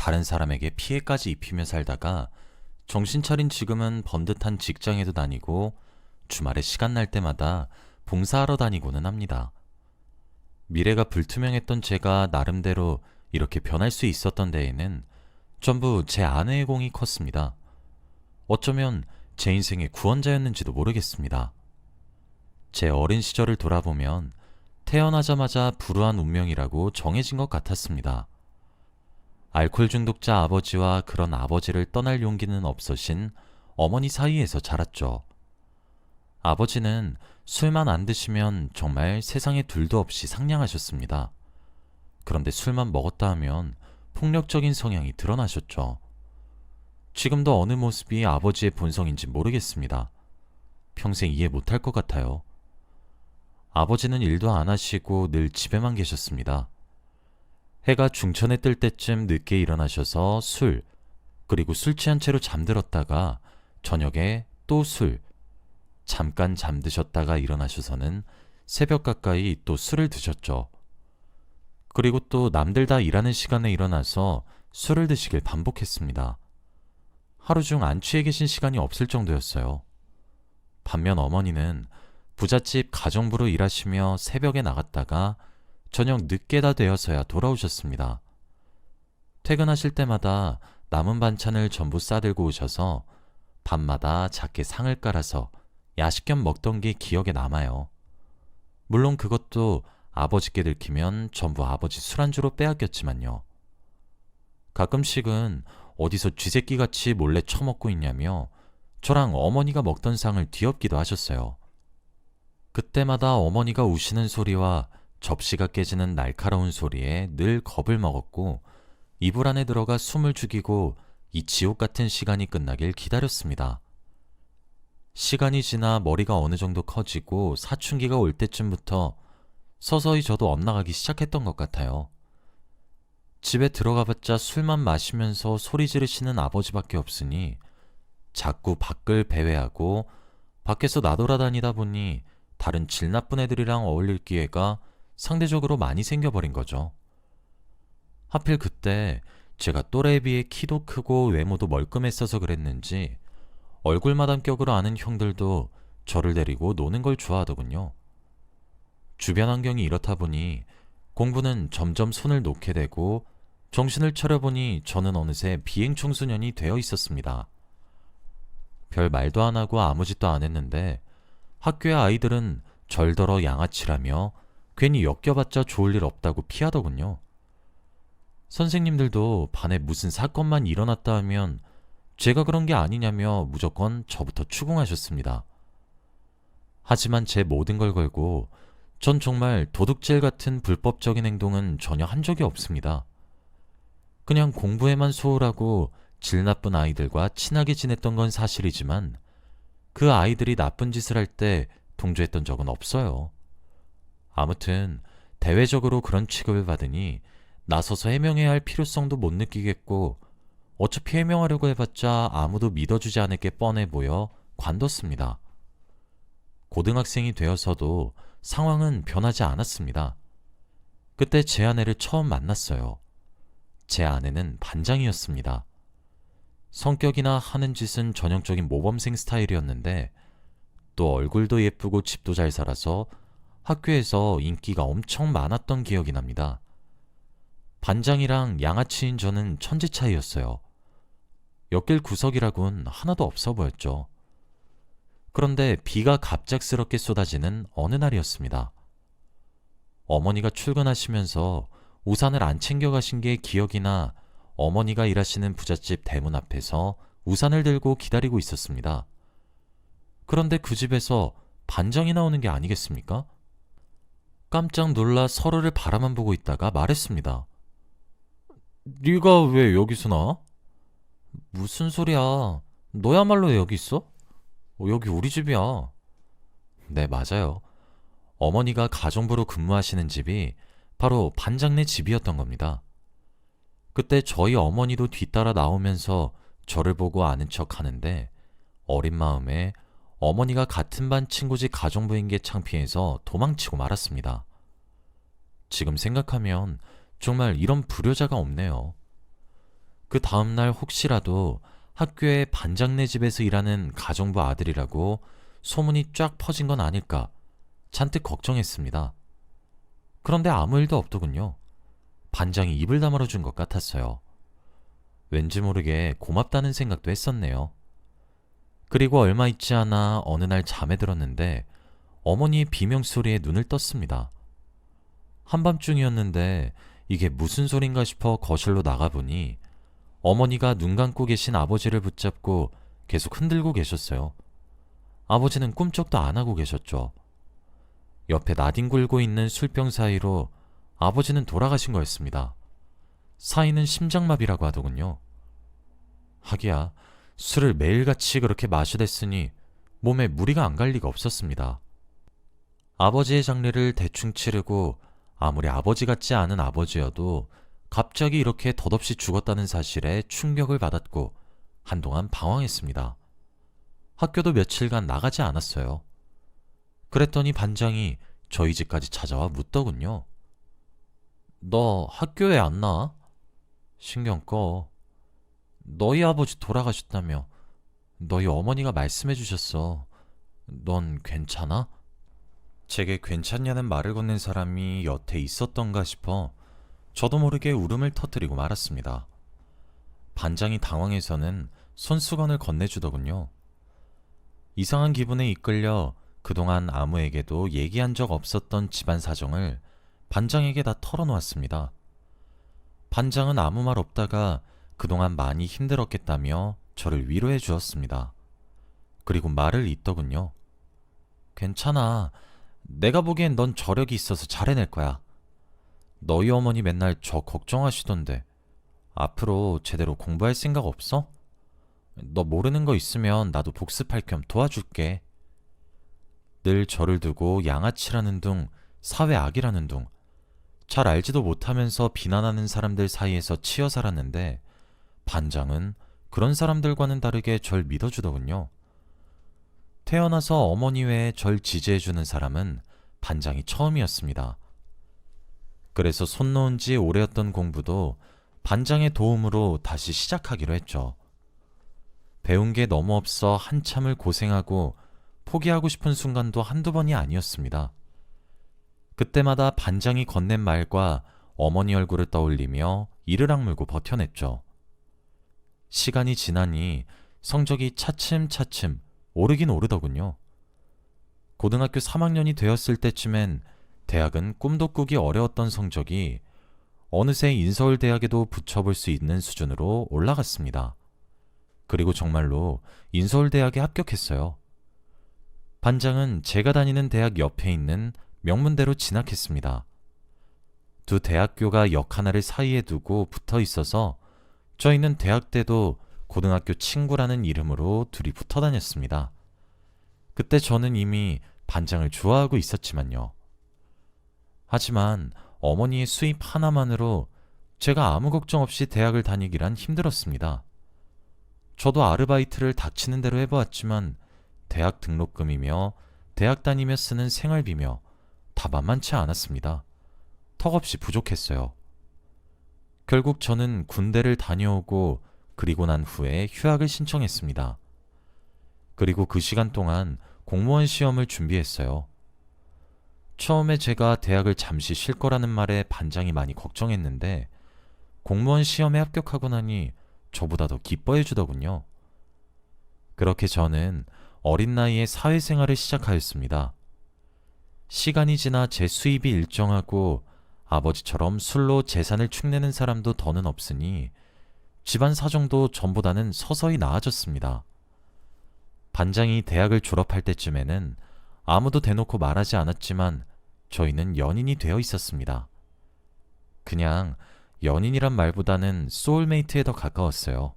다른 사람에게 피해까지 입히며 살다가 정신 차린 지금은 번듯한 직장에도 다니고 주말에 시간 날 때마다 봉사하러 다니고는 합니다. 미래가 불투명했던 제가 나름대로 이렇게 변할 수 있었던 데에는 전부 제 아내의 공이 컸습니다. 어쩌면 제 인생의 구원자였는지도 모르겠습니다. 제 어린 시절을 돌아보면 태어나자마자 불우한 운명이라고 정해진 것 같았습니다. 알코올 중독자 아버지와 그런 아버지를 떠날 용기는 없으신 어머니 사이에서 자랐죠. 아버지는 술만 안 드시면 정말 세상에 둘도 없이 상냥하셨습니다. 그런데 술만 먹었다 하면 폭력적인 성향이 드러나셨죠. 지금도 어느 모습이 아버지의 본성인지 모르겠습니다. 평생 이해 못할 것 같아요. 아버지는 일도 안 하시고 늘 집에만 계셨습니다. 해가 중천에 뜰 때쯤 늦게 일어나셔서 술, 그리고 술 취한 채로 잠들었다가 저녁에 또 술, 잠깐 잠드셨다가 일어나셔서는 새벽 가까이 또 술을 드셨죠. 그리고 또 남들 다 일하는 시간에 일어나서 술을 드시길 반복했습니다. 하루 중 안 취해 계신 시간이 없을 정도였어요. 반면 어머니는 부잣집 가정부로 일하시며 새벽에 나갔다가 저녁 늦게 다 되어서야 돌아오셨습니다. 퇴근하실 때마다 남은 반찬을 전부 싸들고 오셔서 밤마다 작게 상을 깔아서 야식 겸 먹던 게 기억에 남아요. 물론 그것도 아버지께 들키면 전부 아버지 술안주로 빼앗겼지만요. 가끔씩은 어디서 쥐새끼같이 몰래 처먹고 있냐며 저랑 어머니가 먹던 상을 뒤엎기도 하셨어요. 그때마다 어머니가 우시는 소리와 접시가 깨지는 날카로운 소리에 늘 겁을 먹었고 이불 안에 들어가 숨을 죽이고 이 지옥 같은 시간이 끝나길 기다렸습니다. 시간이 지나 머리가 어느 정도 커지고 사춘기가 올 때쯤부터 서서히 저도 엇나가기 시작했던 것 같아요. 집에 들어가봤자 술만 마시면서 소리 지르시는 아버지밖에 없으니 자꾸 밖을 배회하고 밖에서 나돌아다니다 보니 다른 질 나쁜 애들이랑 어울릴 기회가 상대적으로 많이 생겨버린 거죠. 하필 그때 제가 또래에 비해 키도 크고 외모도 멀끔했어서 그랬는지 얼굴 마담격으로 아는 형들도 저를 데리고 노는 걸 좋아하더군요. 주변 환경이 이렇다 보니 공부는 점점 손을 놓게 되고 정신을 차려보니 저는 어느새 비행청소년이 되어 있었습니다. 별 말도 안 하고 아무 짓도 안 했는데 학교의 아이들은 절더러 양아치라며 괜히 엮여봤자 좋을 일 없다고 피하더군요. 선생님들도 반에 무슨 사건만 일어났다 하면 제가 그런 게 아니냐며 무조건 저부터 추궁하셨습니다. 하지만 제 모든 걸 걸고 전 정말 도둑질 같은 불법적인 행동은 전혀 한 적이 없습니다. 그냥 공부에만 소홀하고 질 나쁜 아이들과 친하게 지냈던 건 사실이지만 그 아이들이 나쁜 짓을 할 때 동조했던 적은 없어요. 아무튼 대외적으로 그런 취급을 받으니 나서서 해명해야 할 필요성도 못 느끼겠고 어차피 해명하려고 해봤자 아무도 믿어주지 않을 게 뻔해 보여 관뒀습니다. 고등학생이 되어서도 상황은 변하지 않았습니다. 그때 제 아내를 처음 만났어요. 제 아내는 반장이었습니다. 성격이나 하는 짓은 전형적인 모범생 스타일이었는데 또 얼굴도 예쁘고 집도 잘 살아서 학교에서 인기가 엄청 많았던 기억이 납니다. 반장이랑 양아치인 저는 천지 차이였어요. 엮일 구석이라곤 하나도 없어 보였죠. 그런데 비가 갑작스럽게 쏟아지는 어느 날이었습니다. 어머니가 출근하시면서 우산을 안 챙겨가신 게 기억이 나 어머니가 일하시는 부잣집 대문 앞에서 우산을 들고 기다리고 있었습니다. 그런데 그 집에서 반장이 나오는 게 아니겠습니까? 깜짝 놀라 서로를 바라만 보고 있다가 말했습니다. 네가 왜 여기서 나와? 무슨 소리야? 너야말로 왜 여기 있어? 여기 우리 집이야. 네, 맞아요. 어머니가 가정부로 근무하시는 집이 바로 반장네 집이었던 겁니다. 그때 저희 어머니도 뒤따라 나오면서 저를 보고 아는 척 하는데 어린 마음에 어머니가 같은 반 친구 집 가정부인 게 창피해서 도망치고 말았습니다. 지금 생각하면 정말 이런 불효자가 없네요. 그 다음날 혹시라도 학교에 반장네 집에서 일하는 가정부 아들이라고 소문이 쫙 퍼진 건 아닐까 잔뜩 걱정했습니다. 그런데 아무 일도 없더군요. 반장이 입을 다물어 준 것 같았어요. 왠지 모르게 고맙다는 생각도 했었네요. 그리고 얼마 있지 않아 어느 날 잠에 들었는데 어머니의 비명소리에 눈을 떴습니다. 한밤중이었는데 이게 무슨 소린가 싶어 거실로 나가보니 어머니가 눈 감고 계신 아버지를 붙잡고 계속 흔들고 계셨어요. 아버지는 꿈쩍도 안 하고 계셨죠. 옆에 나뒹굴고 있는 술병 사이로 아버지는 돌아가신 거였습니다. 사인은 심장마비라고 하더군요. 하기야 술을 매일같이 그렇게 마셔댔으니 몸에 무리가 안 갈 리가 없었습니다. 아버지의 장례를 대충 치르고 아무리 아버지 같지 않은 아버지여도 갑자기 이렇게 덧없이 죽었다는 사실에 충격을 받았고 한동안 방황했습니다. 학교도 며칠간 나가지 않았어요. 그랬더니 반장이 저희 집까지 찾아와 묻더군요. 너 학교에 안 나? 신경 꺼. 너희 아버지 돌아가셨다며. 너희 어머니가 말씀해 주셨어. 넌 괜찮아? 제게 괜찮냐는 말을 건넨 사람이 여태 있었던가 싶어 저도 모르게 울음을 터뜨리고 말았습니다. 반장이 당황해서는 손수건을 건네주더군요. 이상한 기분에 이끌려 그동안 아무에게도 얘기한 적 없었던 집안 사정을 반장에게 다 털어놓았습니다. 반장은 아무 말 없다가 그동안 많이 힘들었겠다며 저를 위로해 주었습니다. 그리고 말을 잇더군요. 괜찮아. 내가 보기엔 넌 저력이 있어서 잘 해낼 거야. 너희 어머니 맨날 저 걱정하시던데 앞으로 제대로 공부할 생각 없어? 너 모르는 거 있으면 나도 복습할 겸 도와줄게. 늘 저를 두고 양아치라는 둥, 사회악이라는 둥, 잘 알지도 못하면서 비난하는 사람들 사이에서 치여 살았는데 반장은 그런 사람들과는 다르게 절 믿어주더군요. 태어나서 어머니 외에 절 지지해주는 사람은 반장이 처음이었습니다. 그래서 손 놓은 지 오래였던 공부도 반장의 도움으로 다시 시작하기로 했죠. 배운 게 너무 없어 한참을 고생하고 포기하고 싶은 순간도 한두 번이 아니었습니다. 그때마다 반장이 건넨 말과 어머니 얼굴을 떠올리며 이를 악물고 버텨냈죠. 시간이 지나니 성적이 차츰차츰 오르긴 오르더군요. 고등학교 3학년이 되었을 때쯤엔 대학은 꿈도 꾸기 어려웠던 성적이 어느새 인서울대학에도 붙여볼 수 있는 수준으로 올라갔습니다. 그리고 정말로 인서울대학에 합격했어요. 반장은 제가 다니는 대학 옆에 있는 명문대로 진학했습니다. 두 대학교가 역 하나를 사이에 두고 붙어 있어서 저희는 대학 때도 고등학교 친구라는 이름으로 둘이 붙어 다녔습니다. 그때 저는 이미 반장을 좋아하고 있었지만요. 하지만 어머니의 수입 하나만으로 제가 아무 걱정 없이 대학을 다니기란 힘들었습니다. 저도 아르바이트를 닥치는 대로 해보았지만 대학 등록금이며 대학 다니며 쓰는 생활비며 다 만만치 않았습니다. 턱없이 부족했어요. 결국 저는 군대를 다녀오고 그리고 난 후에 휴학을 신청했습니다. 그리고 그 시간 동안 공무원 시험을 준비했어요. 처음에 제가 대학을 잠시 쉴 거라는 말에 반장이 많이 걱정했는데 공무원 시험에 합격하고 나니 저보다 더 기뻐해 주더군요. 그렇게 저는 어린 나이에 사회생활을 시작하였습니다. 시간이 지나 제 수입이 일정하고 아버지처럼 술로 재산을 축내는 사람도 더는 없으니 집안 사정도 전보다는 서서히 나아졌습니다. 반장이 대학을 졸업할 때쯤에는 아무도 대놓고 말하지 않았지만 저희는 연인이 되어 있었습니다. 그냥 연인이란 말보다는 소울메이트에 더 가까웠어요.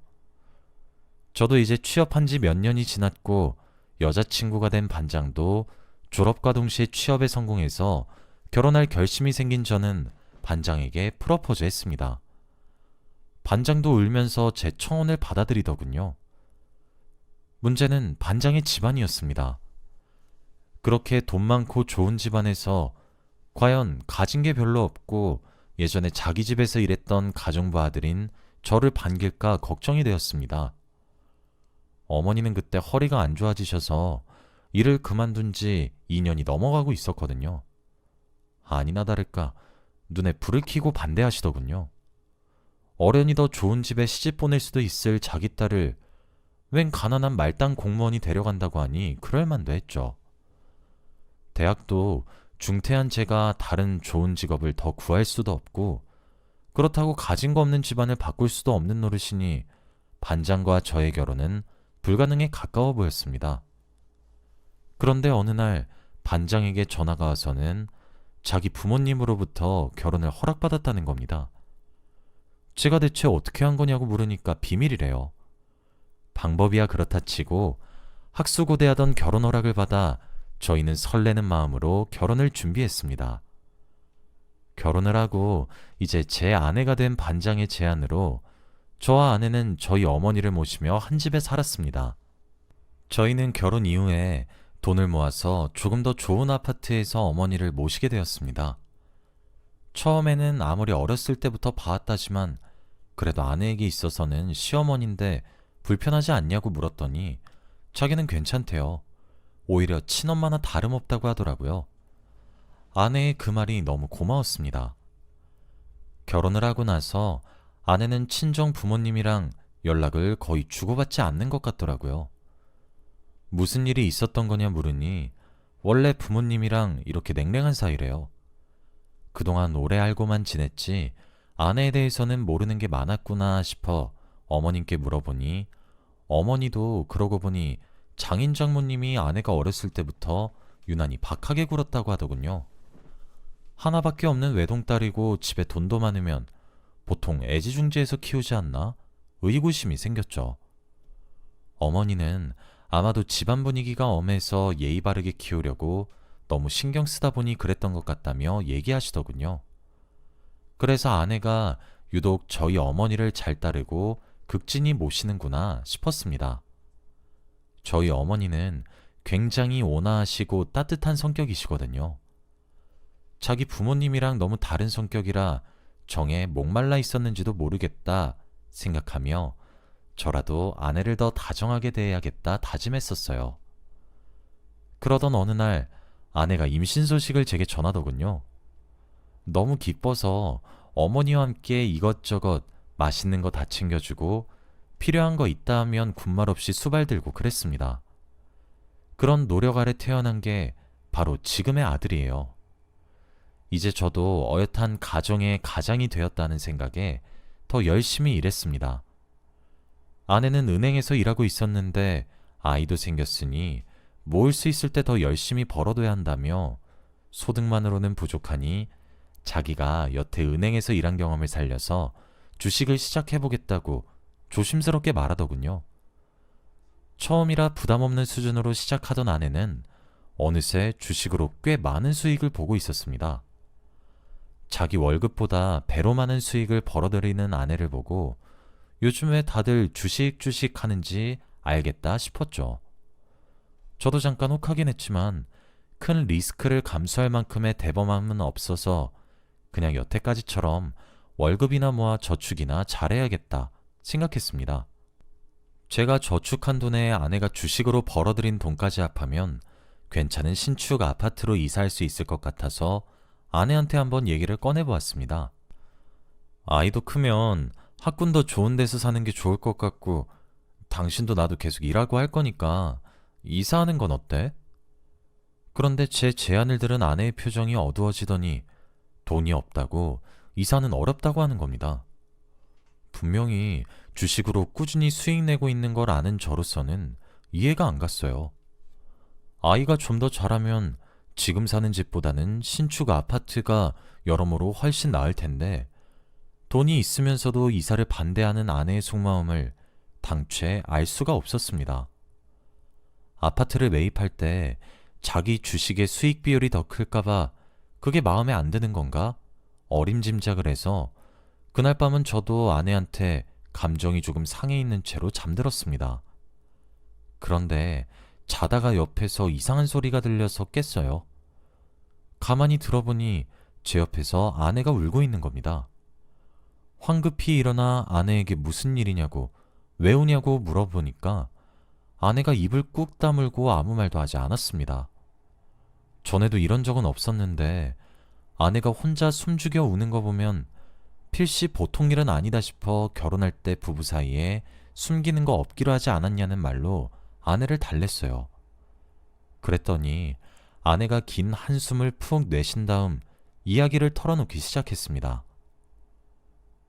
저도 이제 취업한 지 몇 년이 지났고 여자친구가 된 반장도 졸업과 동시에 취업에 성공해서 결혼할 결심이 생긴 저는 반장에게 프러포즈 했습니다. 반장도 울면서 제 청혼을 받아들이더군요. 문제는 반장의 집안이었습니다. 그렇게 돈 많고 좋은 집안에서 과연 가진 게 별로 없고 예전에 자기 집에서 일했던 가정부 아들인 저를 반길까 걱정이 되었습니다. 어머니는 그때 허리가 안 좋아지셔서 일을 그만둔 지 2년이 넘어가고 있었거든요. 아니나 다를까 눈에 불을 켜고 반대하시더군요. 어련히 더 좋은 집에 시집 보낼 수도 있을 자기 딸을 웬 가난한 말단 공무원이 데려간다고 하니 그럴 만도 했죠. 대학도 중퇴한 제가 다른 좋은 직업을 더 구할 수도 없고 그렇다고 가진 거 없는 집안을 바꿀 수도 없는 노릇이니 반장과 저의 결혼은 불가능에 가까워 보였습니다. 그런데 어느 날 반장에게 전화가 와서는 자기 부모님으로부터 결혼을 허락받았다는 겁니다. 제가 대체 어떻게 한 거냐고 물으니까 비밀이래요. 방법이야 그렇다 치고 학수고대하던 결혼 허락을 받아 저희는 설레는 마음으로 결혼을 준비했습니다. 결혼을 하고 이제 제 아내가 된 반장의 제안으로 저와 아내는 저희 어머니를 모시며 한 집에 살았습니다. 저희는 결혼 이후에 돈을 모아서 조금 더 좋은 아파트에서 어머니를 모시게 되었습니다. 처음에는 아무리 어렸을 때부터 봐왔다지만 그래도 아내에게 있어서는 시어머니인데 불편하지 않냐고 물었더니 자기는 괜찮대요. 오히려 친엄마나 다름없다고 하더라고요. 아내의 그 말이 너무 고마웠습니다. 결혼을 하고 나서 아내는 친정 부모님이랑 연락을 거의 주고받지 않는 것 같더라고요. 무슨 일이 있었던 거냐 물으니 원래 부모님이랑 이렇게 냉랭한 사이래요. 그동안 오래 알고만 지냈지 아내에 대해서는 모르는 게 많았구나 싶어 어머님께 물어보니 어머니도 그러고 보니 장인 장모님이 아내가 어렸을 때부터 유난히 박하게 굴었다고 하더군요. 하나밖에 없는 외동딸이고 집에 돈도 많으면 보통 애지중지해서 키우지 않나? 의구심이 생겼죠. 어머니는 아마도 집안 분위기가 엄해서 예의 바르게 키우려고 너무 신경 쓰다 보니 그랬던 것 같다며 얘기하시더군요. 그래서 아내가 유독 저희 어머니를 잘 따르고 극진히 모시는구나 싶었습니다. 저희 어머니는 굉장히 온화하시고 따뜻한 성격이시거든요. 자기 부모님이랑 너무 다른 성격이라 정에 목말라 있었는지도 모르겠다 생각하며 저라도 아내를 더 다정하게 대해야겠다 다짐했었어요. 그러던 어느 날 아내가 임신 소식을 제게 전하더군요. 너무 기뻐서 어머니와 함께 이것저것 맛있는 거 다 챙겨주고 필요한 거 있다 하면 군말 없이 수발 들고 그랬습니다. 그런 노력 아래 태어난 게 바로 지금의 아들이에요. 이제 저도 어엿한 가정의 가장이 되었다는 생각에 더 열심히 일했습니다. 아내는 은행에서 일하고 있었는데 아이도 생겼으니 모을 수 있을 때 더 열심히 벌어둬야 한다며 소득만으로는 부족하니 자기가 여태 은행에서 일한 경험을 살려서 주식을 시작해보겠다고 조심스럽게 말하더군요. 처음이라 부담 없는 수준으로 시작하던 아내는 어느새 주식으로 꽤 많은 수익을 보고 있었습니다. 자기 월급보다 배로 많은 수익을 벌어들이는 아내를 보고 요즘 왜 다들 주식 하는지 알겠다 싶었죠. 저도 잠깐 혹하긴 했지만 큰 리스크를 감수할 만큼의 대범함은 없어서 그냥 여태까지처럼 월급이나 모아 저축이나 잘해야겠다 생각했습니다. 제가 저축한 돈에 아내가 주식으로 벌어들인 돈까지 합하면 괜찮은 신축 아파트로 이사할 수 있을 것 같아서 아내한테 한번 얘기를 꺼내보았습니다. 아이도 크면 학군 더 좋은 데서 사는 게 좋을 것 같고 당신도 나도 계속 일하고 할 거니까 이사하는 건 어때? 그런데 제 제안을 들은 아내의 표정이 어두워지더니 돈이 없다고 이사는 어렵다고 하는 겁니다. 분명히 주식으로 꾸준히 수익 내고 있는 걸 아는 저로서는 이해가 안 갔어요. 아이가 좀 더 자라면 지금 사는 집보다는 신축 아파트가 여러모로 훨씬 나을 텐데 돈이 있으면서도 이사를 반대하는 아내의 속마음을 당최 알 수가 없었습니다. 아파트를 매입할 때 자기 주식의 수익 비율이 더 클까봐 그게 마음에 안 드는 건가? 어림짐작을 해서 그날 밤은 저도 아내한테 감정이 조금 상해 있는 채로 잠들었습니다. 그런데 자다가 옆에서 이상한 소리가 들려서 깼어요. 가만히 들어보니 제 옆에서 아내가 울고 있는 겁니다. 황급히 일어나 아내에게 무슨 일이냐고, 왜 우냐고 물어보니까 아내가 입을 꾹 다물고 아무 말도 하지 않았습니다. 전에도 이런 적은 없었는데 아내가 혼자 숨죽여 우는 거 보면 필시 보통 일은 아니다 싶어 결혼할 때 부부 사이에 숨기는 거 없기로 하지 않았냐는 말로 아내를 달랬어요. 그랬더니 아내가 긴 한숨을 푹 내쉰 다음 이야기를 털어놓기 시작했습니다.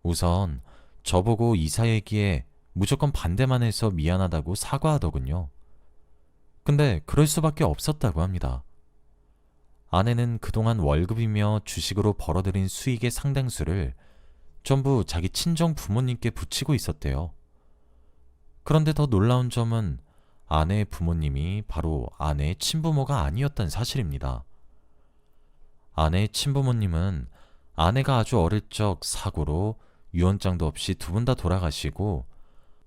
우선 저보고 이사 얘기에 무조건 반대만 해서 미안하다고 사과하더군요. 근데 그럴 수밖에 없었다고 합니다. 아내는 그동안 월급이며 주식으로 벌어들인 수익의 상당수를 전부 자기 친정 부모님께 붙이고 있었대요. 그런데 더 놀라운 점은 아내의 부모님이 바로 아내의 친부모가 아니었다는 사실입니다. 아내의 친부모님은 아내가 아주 어릴 적 사고로 유언장도 없이 두 분 다 돌아가시고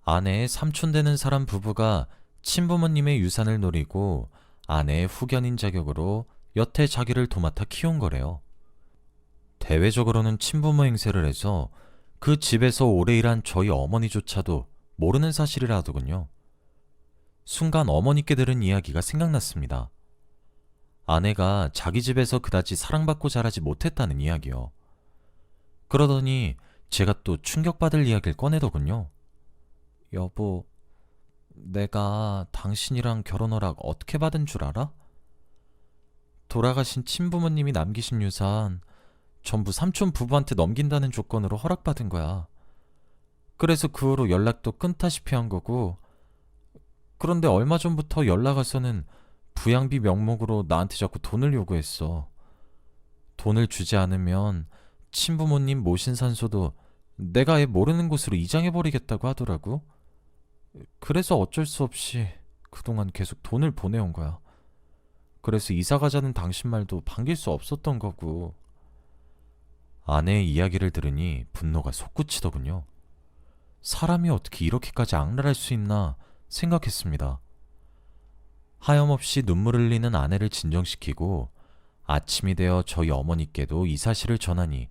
아내의 삼촌 되는 사람 부부가 친부모님의 유산을 노리고 아내의 후견인 자격으로 여태 자기를 도맡아 키운 거래요. 대외적으로는 친부모 행세를 해서 그 집에서 오래 일한 저희 어머니조차도 모르는 사실이라더군요. 순간 어머니께 들은 이야기가 생각났습니다. 아내가 자기 집에서 그다지 사랑받고 자라지 못했다는 이야기요. 그러더니 제가 또 충격받을 이야기를 꺼내더군요. 여보, 내가 당신이랑 결혼 허락 어떻게 받은 줄 알아? 돌아가신 친부모님이 남기신 유산 전부 삼촌 부부한테 넘긴다는 조건으로 허락받은 거야. 그래서 그 후로 연락도 끊다시피 한 거고, 그런데 얼마 전부터 연락 와서는 부양비 명목으로 나한테 자꾸 돈을 요구했어. 돈을 주지 않으면 친부모님 모신 산소도 내가 애 모르는 곳으로 이장해버리겠다고 하더라고. 그래서 어쩔 수 없이 그동안 계속 돈을 보내온 거야. 그래서 이사 가자는 당신 말도 반길 수 없었던 거고. 아내의 이야기를 들으니 분노가 솟구치더군요. 사람이 어떻게 이렇게까지 악랄할 수 있나 생각했습니다. 하염없이 눈물을 흘리는 아내를 진정시키고 아침이 되어 저희 어머니께도 이 사실을 전하니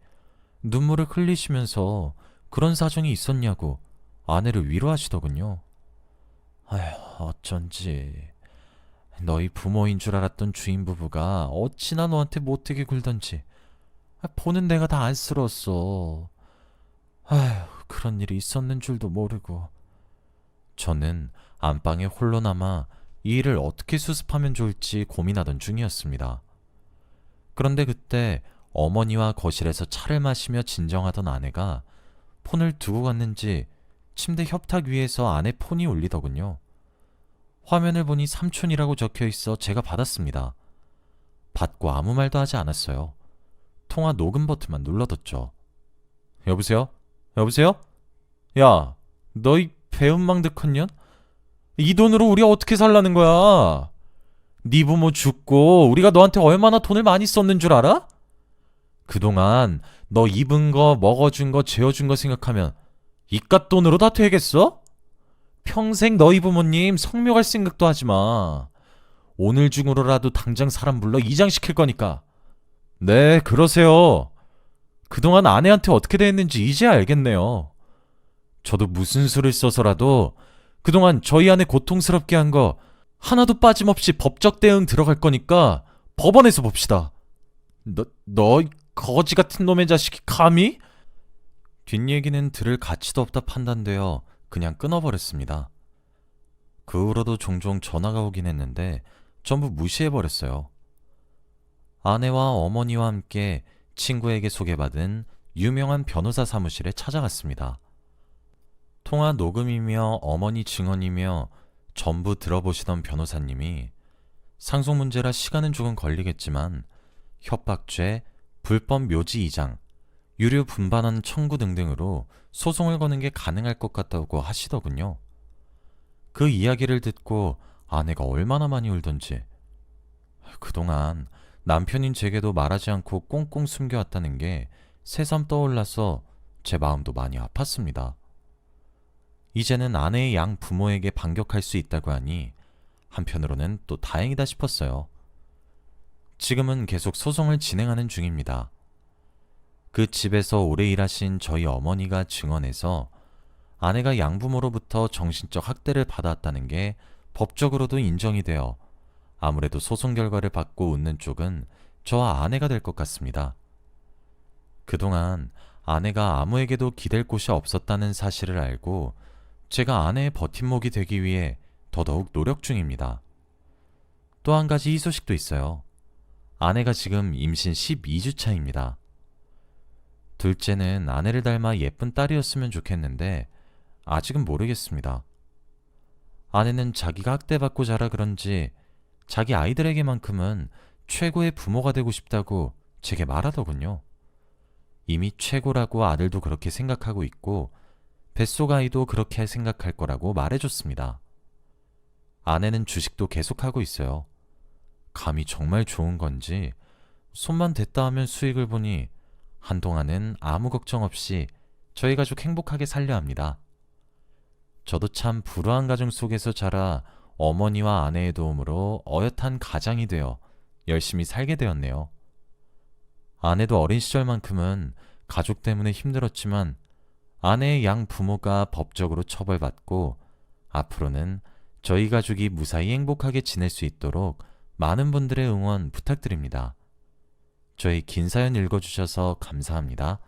눈물을 흘리시면서 그런 사정이 있었냐고 아내를 위로하시더군요. 아휴, 어쩐지 너희 부모인 줄 알았던 주인 부부가 어찌나 너한테 못되게 굴던지 보는 내가 다 안쓰러웠어. 아휴, 그런 일이 있었는 줄도 모르고. 저는 안방에 홀로 남아 이 일을 어떻게 수습하면 좋을지 고민하던 중이었습니다. 그런데 그때 어머니와 거실에서 차를 마시며 진정하던 아내가 폰을 두고 갔는지 침대 협탁 위에서 아내 폰이 울리더군요. 화면을 보니 삼촌이라고 적혀 있어 제가 받았습니다. 받고 아무 말도 하지 않았어요. 통화 녹음 버튼만 눌러뒀죠. 여보세요? 여보세요? 야, 너 이 배은망덕한 년? 이 돈으로 우리 어떻게 살라는 거야? 네 부모 죽고 우리가 너한테 얼마나 돈을 많이 썼는 줄 알아? 그동안 너 입은 거, 먹어준 거, 재워준 거 생각하면 이깟 돈으로 다 되겠어? 평생 너희 부모님 성묘할 생각도 하지 마. 오늘 중으로라도 당장 사람 불러 이장시킬 거니까. 네, 그러세요. 그동안 아내한테 어떻게 대했는지 이제 알겠네요. 저도 무슨 수를 써서라도 그동안 저희 아내 고통스럽게 한 거 하나도 빠짐없이 법적 대응 들어갈 거니까 법원에서 봅시다. 너 거지 같은 놈의 자식이 감히? 뒷얘기는 들을 가치도 없다 판단되어 그냥 끊어버렸습니다. 그 후로도 종종 전화가 오긴 했는데 전부 무시해버렸어요. 아내와 어머니와 함께 친구에게 소개받은 유명한 변호사 사무실에 찾아갔습니다. 통화 녹음이며 어머니 증언이며 전부 들어보시던 변호사님이 상속 문제라 시간은 조금 걸리겠지만 협박죄, 불법 묘지 이장, 유류 분반원 청구 등등으로 소송을 거는 게 가능할 것 같다고 하시더군요. 그 이야기를 듣고 아내가 얼마나 많이 울던지, 그동안 남편인 제게도 말하지 않고 꽁꽁 숨겨왔다는 게 새삼 떠올라서 제 마음도 많이 아팠습니다. 이제는 아내의 양 부모에게 반격할 수 있다고 하니 한편으로는 또 다행이다 싶었어요. 지금은 계속 소송을 진행하는 중입니다. 그 집에서 오래 일하신 저희 어머니가 증언해서 아내가 양부모로부터 정신적 학대를 받았다는 게 법적으로도 인정이 되어 아무래도 소송 결과를 받고 웃는 쪽은 저와 아내가 될 것 같습니다. 그동안 아내가 아무에게도 기댈 곳이 없었다는 사실을 알고 제가 아내의 버팀목이 되기 위해 더더욱 노력 중입니다. 또 한 가지 희소식도 있어요. 아내가 지금 임신 12주 차입니다. 둘째는 아내를 닮아 예쁜 딸이었으면 좋겠는데 아직은 모르겠습니다. 아내는 자기가 학대받고 자라 그런지 자기 아이들에게만큼은 최고의 부모가 되고 싶다고 제게 말하더군요. 이미 최고라고 아들도 그렇게 생각하고 있고 뱃속 아이도 그렇게 생각할 거라고 말해줬습니다. 아내는 주식도 계속하고 있어요. 감이 정말 좋은 건지 손만 댔다 하면 수익을 보니 한동안은 아무 걱정 없이 저희 가족 행복하게 살려 합니다. 저도 참 불우한 가정 속에서 자라 어머니와 아내의 도움으로 어엿한 가장이 되어 열심히 살게 되었네요. 아내도 어린 시절만큼은 가족 때문에 힘들었지만 아내의 양 부모가 법적으로 처벌받고 앞으로는 저희 가족이 무사히 행복하게 지낼 수 있도록 많은 분들의 응원 부탁드립니다. 저희 긴 사연 읽어주셔서 감사합니다.